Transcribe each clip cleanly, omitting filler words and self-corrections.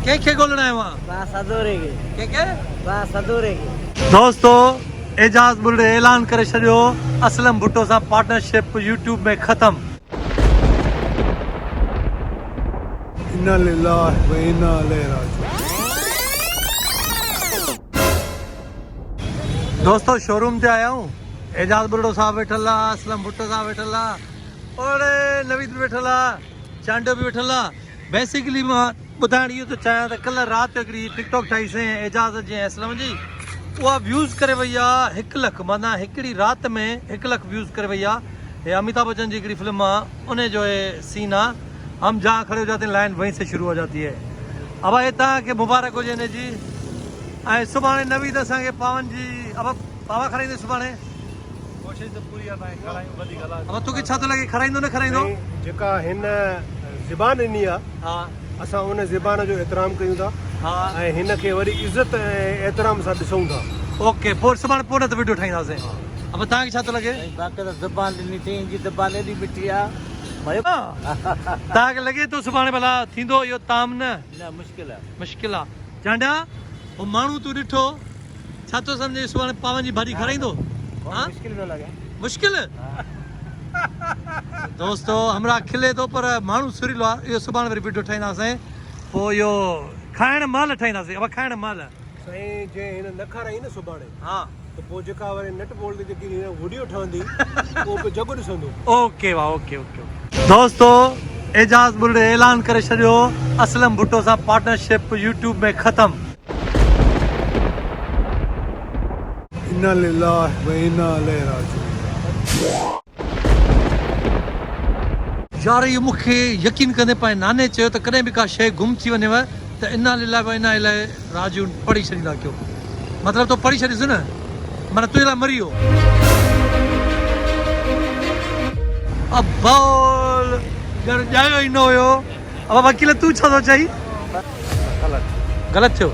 के गोलना है वहाँ दोस्तों एजाज बुल्ले ऐलान करे छॾियो असलम भुट्टो सां पार्टनरशिप यूट्यूब में खत्म। इन्ना लिल्लाहि व इन्ना इलैहि राजिऊन। दोस्तों शोरूम ते आया हूँ, एजाज बुल्लो साहब वेठल आहे, असलम भुट्टो साहब वेठल आहे और नवीद भी वेठल आहे, चांडो भी वेठल आहे। बेसिकली मां ॿुधाइण इहो थो चाहियां त कल्ह राति हिकिड़ी टिकटॉक ठाहीसीं एजाज जी असलम जी, उहा व्यूज़ करे वई आहे 1 लाख, माना हिकिड़ी राति में 1 लाख व्यूज़ करे वई आहे। हे अमिताभ बच्चन जी हिकिड़ी फिल्म आहे, उन जो सीन आहे, हम जहाँ खड़े हो जाते हैं लाइन वहीं से शुरू हो जाती है। अब ये तव्हांखे मुबारक हुजे ने जी। ऐं सुभाणे नवीद असांखे पावन जी अब पावा खराईंदे सुभाणे कोशिश त पूरी आहे तव्हांखे खारायूं वधीक हलाए। अब तोखे छा थो लॻे खाराईंदो न खाराईंदो? जेका हिन ज़बान ॾिनी आहे हा असां उन ज़बान जो एतिराम कयूं था हा ऐं हिन खे वरी इज़त ऐं एतिराम सां ॾिसूं था। ओके पोइ सुभाणे पोइ न त वीडियो ठाहींदासीं। अब तव्हांखे छा थो लॻे? बाक़ाइदा ज़बान ॾिनी अथई, जी ज़बान एॾी मिठी आहे तव्हांखे लॻे थो सुभाणे भला थींदो इहो ताम न? मुश्किल आहे, मुश्किल आहे। चांडा उहो माण्हू तूं ॾिठो छा थो सम्झे सुभाणे पावन जी भाॼी खाराईंदो? हाँ मुश्किल थो लॻे। मुश्किल दोस्तों हमरा खिले थो पर माण्हू सुरीलो आहे। इहो सुभाणे वरी वीडियो ठाहींदासीं, पोइ इहो खाइण महिल ठाहींदासीं। अब खाइण महिल साईं जे हिन न खाराई न सुभाणे हा त पोइ जेका वरी नेट बोल्ड ते जेकी वीडियो ठहंदी उहो बि जॻ ॾिसंदो। ओके वाह ओके ओके दोस्तों एजाज बुल्ले ऐलान करे छॾियो असलम भुट्टो सां पार्टनरशिप यूट्यूब में खत्म। इन्ना लिल्लाहि व इन्ना इलैहि राजिऊन। यार इहो मूंखे यकीन कंदे पाए नाने चयो त कॾहिं बि का शइ गुम थी वञेव त इन्ना लिल्लाहि व इन्ना इलैहि राजिऊन पढ़ी छॾींदा कयो। मतिलबु तो पढ़ी छॾीसि न, माना तुंहिंजे लाइ मरी वियो। अब बॉल घर ॼायो ई न हुयो। अब वकील तूं छा थो चई? ग़लति थियो।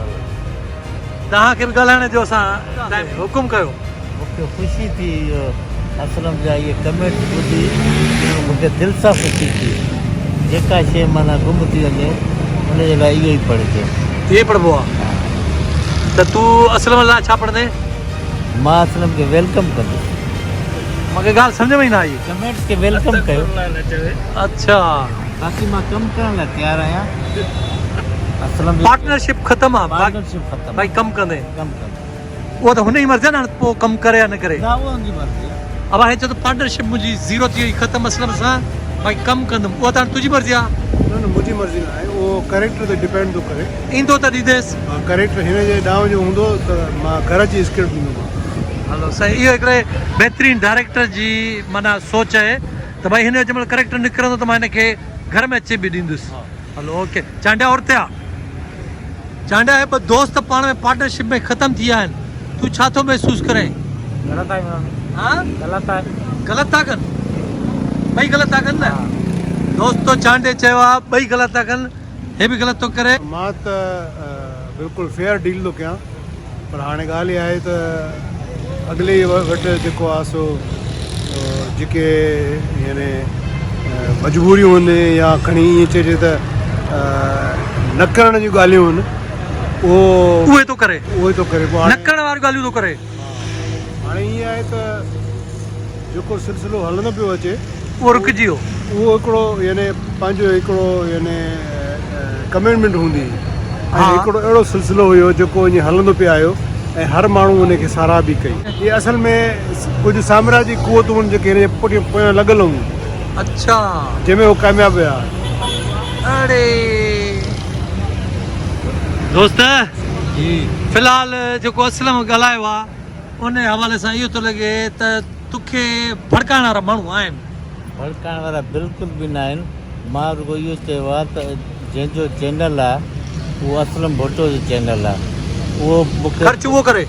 तव्हांखे बि ॻाल्हाइण जो असां हुकुम कयो। मूंखे ख़ुशी थी असलम जा इहे कमेंट ॿुधी, मूंखे दिलि सां ख़ुशी थी। जेका शइ माना गुम थी वञे उनजे लाइ इहो ई पढ़िजे, इहे पढ़बो आहे। त तूं असलम लाइ छा पढ़ंदे? मां असलम खे वेलकम कंदुसि। मूंखे ॻाल्हि सम्झ में ई न आई। कमेंट्स खे वेलकम कयो। अच्छा बाक़ी मां कमु करण लाइ तयारु आहियां। असलम पार्टनरशिप ख़तम आहे, पार्टनरशिप ख़तमु। भाई कमु कंदे कमु कंदो उहा त हुन जी मर्ज़ी आहे न, पोइ कमु करे या न करे। ना उहो हुनजी मर्ज़ी आहे। अब हाणे चओ त पार्टनरशिप मुंहिंजी ज़ीरो थी वई ख़तमु असलम सां, भाई कमु कंदुमि, उहा त हाणे तुंहिंजी मर्ज़ी आहे। न न मुंहिंजी मर्ज़ी न आहे, उहो कैरेक्टर ते डिपेंड थो करे। ईंदो त ॾींदेसि। कैरेक्टर हिन जे ॾांहुं जो हूंदो त मां घर जी स्क्रिप्ट ॾींदोमांव। हलो सही, इहो हिकिड़े बहितरीनु डायरेक्टर जी माना सोच आहे त भाई हिन जो जंहिं महिल कैरेक्टर निकिरंदो त मां हिनखे घर में अची बि ॾींदुसि। हलो ओके चांडिया और ते आहे। चांडिया ॿ दोस्त पाण में पार्टनरशिप में ख़तमु थी विया आहिनि, तूं छा थो महसूसु करें? ग़लति आहे हाँ ग़लति आहे। ग़लति था कनि, ॿई ग़लति था कनि न। दोस्तो चांडे चयो आहे ॿई ग़लति था कनि, हे बि ग़लति थो करे। मां त बिल्कुलु फेयर डील थो कयां, पर हाणे ॻाल्हि इहा आहे त अॻिले वटि जेको आहे सो जेके यानी मजबूरियूं आहिनि या खणी ईअं चइजे त न करण जूं ॻाल्हियूं आहिनि उहे थो करे, उहे थो करे। न करण वारियूं ॻाल्हियूं थो करे। हाणे ईअं आहे त जेको सिलसिलो हलंदो पियो अचे उहो रुकिजी वियो। उहो हिकिड़ो यानी पंहिंजो हिकिड़ो यानी कमिटमेंट हूंदी ऐं हिकिड़ो अहिड़ो सिलसिलो हुयो जेको ईअं हलंदो पियो आयो ऐं हर माण्हू उनखे साराह बि कई। इहे असल में कुझु साम्राजी क़ुवतूं आहिनि जेके हिन जे पुठियां पोयां लॻल हुयूं। अच्छा जंहिंमें उहो कामयाबु हुया। अरे दोस्त जी फ़िलहाल जेको असलम ॻाल्हायो आहे उन हवाले सां इहो थो लॻे त तोखे भड़काइण वारा माण्हू आहिनि। भड़काइण वारा बिल्कुलु बि न आहिनि। मां रुगो इहो चयो आहे त जंहिंजो चैनल आहे उहो असलम भुट्टो जो चैनल आहे, उहो मूंखे ख़र्चु उहो करे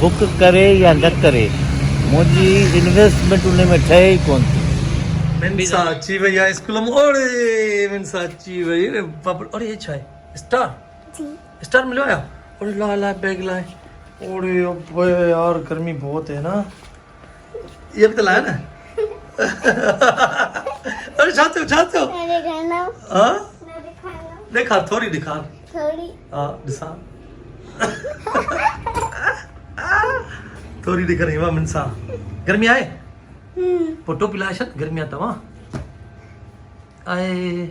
बुक करे या न करे मुंहिंजी इन्वेस्टमेंट उन में ठहे ई कोन थी। मिनसा अची वई आहे स्कूल में। ओड़े मिनसा अची वई। अरे बाप रे, अरे ये छा है? स्टार जी स्टार मिलो या? ओड़े ला बैग लाए। ओड़े ओए यार गर्मी बहुत है ना, ये भी तो लाया ना। अरे चाहते हो हाँ दिखा थोड़ी दिखा थोड़ी हाँ ॾिसां थोरी ॾेखारी वाह मिनसा गर्मी आहे पोइ टोपी लाहे छॾ गर्मी आहे तव्हां आहे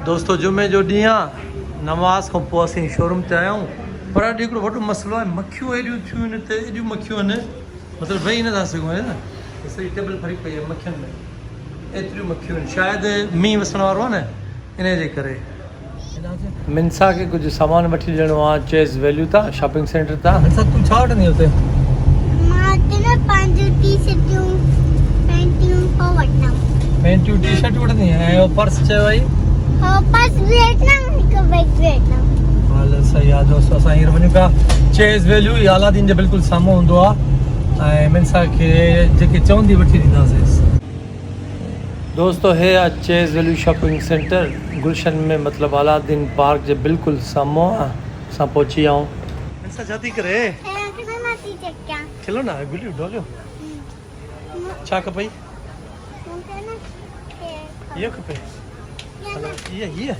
दोस्तो जुमे जो ॾींहुं आहे नमाज़ खां पोइ असीं शोरूम ते आया आहियूं पर अॼु हिकिड़ो वॾो मसइलो आहे मक्खियूं एॾियूं थियूं आहिनि हिते एॾियूं मक्खियूं आहिनि मतिलबु वेही नथा सघूं है न सही टेबल भरी पई आहे मक्खियुनि में एतिरियूं मक्खियूं आहिनि शायदि मींहुं वसण वारो आहे न इन जे करे मिनसा खे कुझु सामान वठी ॾियणो आहे चेस वैल्यू तां शॉपिंग सेंटर तां मिनसा तूं छा वठंदी हुते मां तेरे पांच टी-शर्टूं पैंटियूं हो वठना पैंटियूं टी शर्ट वठंदी ऐं वो पर्स चयो आई हो पास वियतनाम हिकु बैग वियतनाम हाल सही आहे दोस्तो असां हींअर वञूं पिया चेस वैल्यू इहा अलादीन जे बिल्कुलु साम्हूं हूंदो आहे ऐं मिनसा खे जेके चवंदी वठी ॾींदासीं दोस्तो हे आहे चेस वैल्यू शॉपिंग सेंटर गुलशन में मतिलबु अलादीन पार्क जे बिल्कुलु साम्हूं आहे असां पहुची विया आहियूं मिनसा छा थी करे कितना नाती चक्का खिलो ना गुलियो डोलियो छा खपई मूंखे न इहो खपे हीअ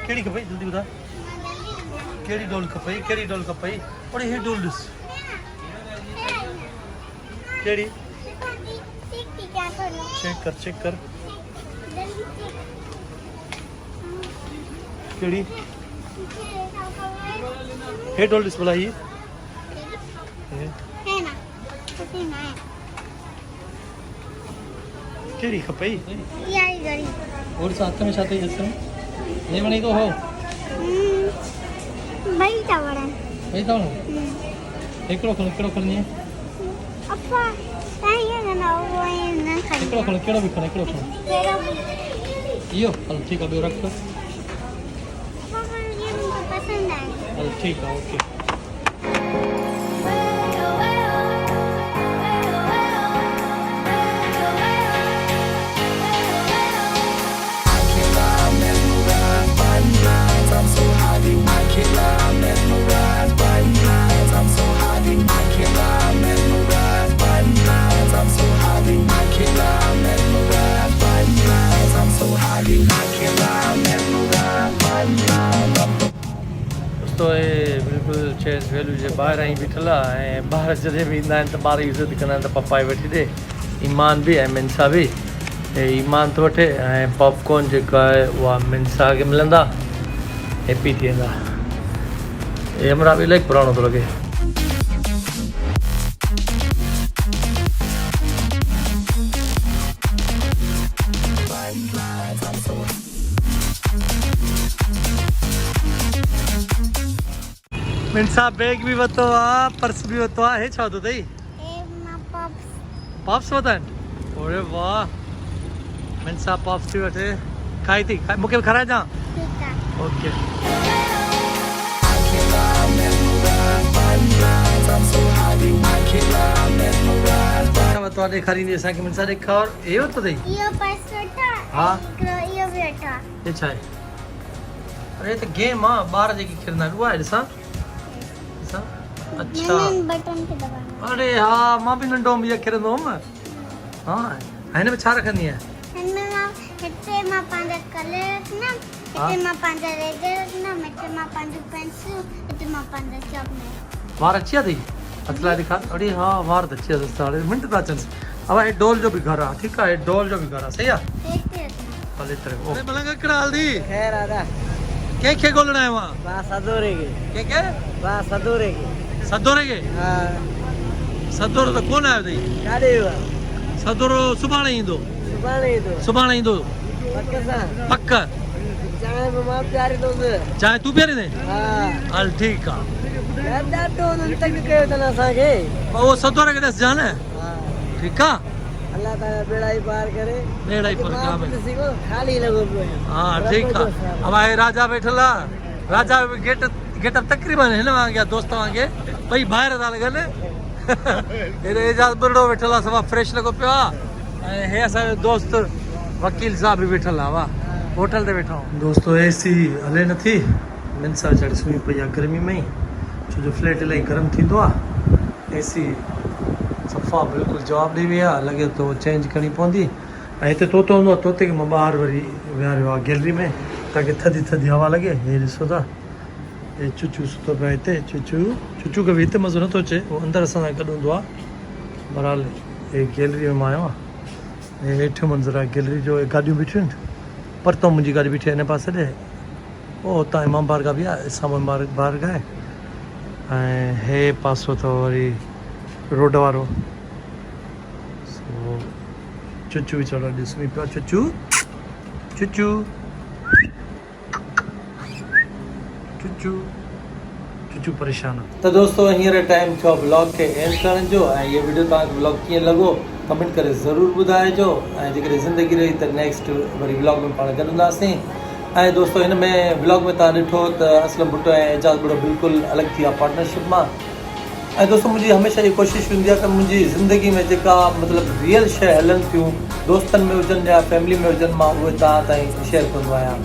कहिड़ी खपई जल्दी ॿुधा कहिड़ी डोल खपई और हे डोल ॾिस कहिड़ी चेक कर कहिड़ी हे डोल ॾिस भला हीअ कहिड़ी खपई और साथ में छा अथई हथ में हे वणी थो हो भाई चावड़ा भई था हिकिड़ो खणी अपा ताईं ना वो न खाई हिकिड़ो खण कहिड़ो बि खण हिकिड़ो खण इहो हल ठीकु आहे ॿियो रख पापा ये मुझे पसंद है हल ठीकु आहे ओके तो ये बिल्कुलु चेस वैल्यू जे ॿाहिरां ई बीठल आहे ऐं ॿार जॾहिं बि ईंदा आहिनि त ॿार इज़त कंदा आहिनि त पप्पा ई वठी ॾे ईमान बि ऐं मिनसा बि हे ईमान थो वठे ऐं पॉपकॉर्न जेको आहे उहा मिनसा खे मिलंदा हैप्पी थी वेंदा हे हमरा बि इलाही पुराणो थो लॻे मिनसा बैग भी वतो आहे पर्स भी वतो आहे हे छा वतो अथई ए मां पॉप्स पॉप्स वता आहिनि अरे वाह मिनसा पॉप्स थी वठे खाई थी मूंखे बि खाराइजां ठीक है ओके वतो आहे ॾेखारींदी असांखे मिनसा ॾेखार हे वतो अथई यो पर्स वठा हाँ। यो भी वठा हे छा आहे अरे त गेम आहे ॿार जेकी खेॾंदा आहिनि उहा आहे ॾिसां अच्छा मैंने बटन पे दबाना अरे हा मां बि नंढो हुउमि इहा खेॾंदो हुउमि हा हिन में छा रखंदी आहियां हिनमें मां हिते मां पंहिंजा कलर रखना हिते मां पंहिंजा रेजर रखना हिते मां पंहिंजूं पेंसिलूं हिते मां पंहिंजा चॉकलेट वार अची विया अथई हथ लाइ ॾेखार अरे हा वार त अची विया हाणे मिंट था अचनि अब हे डोल जो बि घर आहे ठीकु आहे हे डोल जो बि घर आहे सही आहे भले तरह मलंग कहिड़ा हल्दी खैर आदा कंहिंखे ॻोल्हणु आयो आहे बा सदोरे के कंहिंखे बा सदोरे के सदोरे खे हां सदोरो त कोन आयो अथई काडे वा सदोरो सुभाणे ईंदो सुभाणे ईंदो पक सां पक चांहि में मां प्यारी तो चांहि तूं पीआरींदे हां हल ठीकु आहे ॾाढो तंग कयो अथनि असांखे उहो सदोरे खे ॾिसजां न हां ठीकु आहे अल्लाह ताला बेड़ा ही पार करे बेड़ा ही पार करे सिखो खाली लगो पियो हाँ ठीक है अब आए राजा बैठला राजा गेट गेटअप तकरीबन हिन वांगे दोस्त वांगे भई बाहर था लगन हेरे एजाज बुरड़ो बैठला सवा फ्रेश लगो पियो आहे हे असांजो दोस्त वकील साहब भी बैठला वाह होटल ते बैठो दोस्तों एसी हले नथी मिनसा चढ़ सुई पई आहे गर्मी में छो जो फ्लैट इलाही गरम थींदो आहे एसी सफ़ा बिल्कुलु जवाबु ॾेई विया लॻे थो चेंज करणी पवंदी ऐं हिते तोतो हूंदो आहे तोते खे मां ॿाहिरि वरी विहारियो आहे गैलरी में ताकि थधी थधी हवा लगे। हे ॾिसो था, हे चुचू सुतो पियो हिते। चुचू खे बि हिते मज़ो नथो अचे, उहो अंदरि असां सां गॾु हूंदो आहे। बहरहाल हे गैलरी में मां आयो आहे। हे हेठि मंज़र आहे गैलरी जो। गाॾियूं बीठियूं आहिनि, परतो मुंहिंजी गाॾी बीठी आहे हिन पासे ॾे। पोइ हुतां इमाम बारगाह बि आहे, इस्लाम बारगाह आहे। ऐं हे पासो अथव वरी रोड वारो। चुचू बि चढ़ो, ॾिसणी पियो चुचू चुचू चुचू चुचू परेशान आहे। त दोस्तों हींअर टाइम थियो ब्लॉग खे एंड करण जो। ऐं इहो वीडियो तव्हांखे ब्लॉग कीअं लॻो कमेंट करे ज़रूरु ॿुधाइजो। ऐं जेकॾहिं ज़िंदगी रही त नेक्स्ट वरी ब्लॉग में पाण गॾु हूंदासीं। ऐं दोस्तों हिन में ब्लॉग में तव्हां ॾिठो त असलम भुट्टो ऐं एजाज़ बुढ़ो बिल्कुलु अलॻि थी विया पार्टनरशिप मां। ऐं दोस्तों मुंहिंजी हमेशह इहा कोशिशि हूंदी आहे त मुंहिंजी ज़िंदगी में जेका मतिलबु रियल शइ हलनि थियूं, दोस्तनि में हुजनि या फैमिली में हुजनि, मां उहे तव्हां ताईं शेयर कंदो आहियां।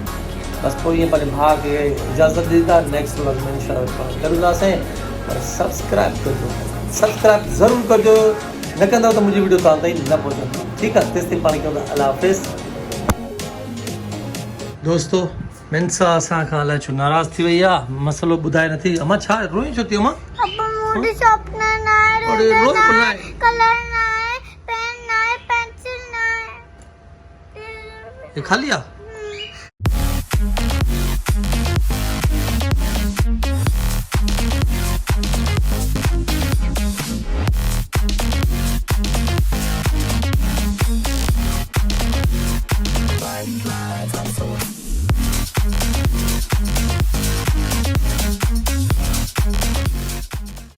बसि पोइ ईअं पंहिंजे भाउ खे इजाज़त ॾींदा। नेक्स्ट ब्लॉग में इंशाअल्लाह कंदासीं। पर सब्सक्राइब कजो, सब्सक्राइब ज़रूरु कजो। न कंदव त मुंहिंजी वीडियो तव्हां ताईं न पहुचंदी। ठीकु आहे, तेसिताईं पाण खे अल्लाह हाफ़िज़। दोस्तो मिनसा असां खां अलाए छो नाराज़ थी वई आहे, मसलो ॿुधाए नथी। अमा छा रोई छो थी? अमा मूड शॉर्पनर ना है, अरे रेजर रोज ना बनाए। है, कलर ना है, पेन ना है, पेंसिल ना है। ये खाली आहे?